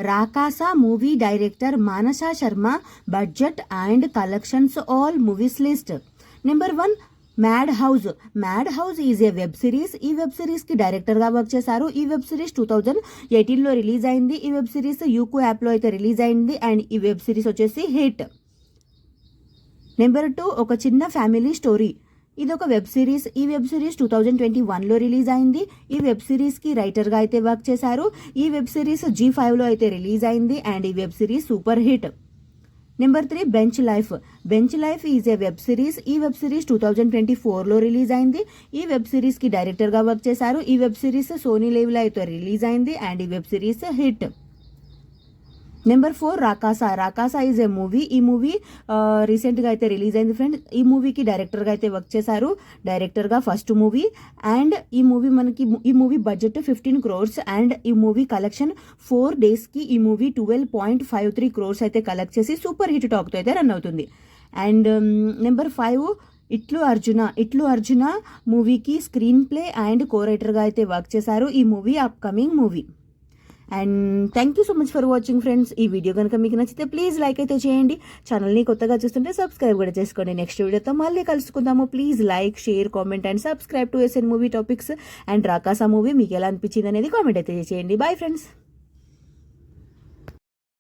రాకాసా movie director Manasa Sharma, budget and collections all movies list. Number 1 mad house. Mad house is a web series. ఈ web series కి director గా work చేశారు. ఈ web series 2018లో release అయింది. ఈ web series UCO app లో అయితే release అయింది అండ్ ఈ వెబ్ సిరీస్ వచ్చేసి హిట్. నెంబర్ 2 ఒక చిన్న ఫ్యామిలీ స్టోరీ. ఇది ఒక వెబ్ సిరీస్. ఈ వెబ్ సిరీస్ 2021లో రిలీజ్ అయింది. ఈ వెబ్ సిరీస్ కి రైటర్ గా అయితే వర్క్ చేశారు. ఈ వెబ్ సిరీస్ G5లో అయితే రిలీజ్ అయింది అండ్ ఈ web series super hit. Number 3 bench life. Bench life is a web series. ఈ వెబ్ సిరీస్ 2024లో రిలీజ్ అయింది. ఈ వెబ్ సిరీస్ కి డైరెక్టర్ గా వర్క్ చేశారు. ఈ వెబ్ సిరీస్ సోనీ లీవ్లో అయితే రిలీజ్ అయింది అండ్ ఈ web series hit. Number 4 Rakasa. Rakasa is a movie. ఈ మూవీ రీసెంట్గా అయితే రిలీజ్ అయింది ఫ్రెండ్స్. ఈ మూవీకి డైరెక్టర్గా అయితే వర్క్ చేశారు. డైరెక్టర్గా ఫస్ట్ మూవీ అండ్ ఈ మూవీ బడ్జెట్ 15 crores అండ్ ఈ మూవీ కలెక్షన్ 4 daysకి ఈ మూవీ 12.53 crores అయితే కలెక్ట్ చేసి సూపర్ హిట్ టాక్తో అయితే రన్ అవుతుంది. అండ్ నెంబర్ 5 ఇట్లు అర్జున మూవీకి స్క్రీన్ ప్లే అండ్ కో రైటర్గా అయితే వర్క్ చేశారు. ఈ movie upcoming movie. And thank you so much for watching friends. ఈ వీడియో కనుక మీకు నచ్చితే ప్లీజ్ లైక్ అయితే చేయండి. ఛానల్ని కొత్తగా చూస్తుంటే సబ్స్క్రైబ్ కూడా చేసుకోండి. నెక్స్ట్ వీడియోతో మళ్ళీ కలుసుకుందాము. Please like, share, comment and subscribe to SN movie topics. And Rakasa movie మీకు ఎలా అనిపించింది అనేది కామెంట్ అయితే చేయండి. Bye friends.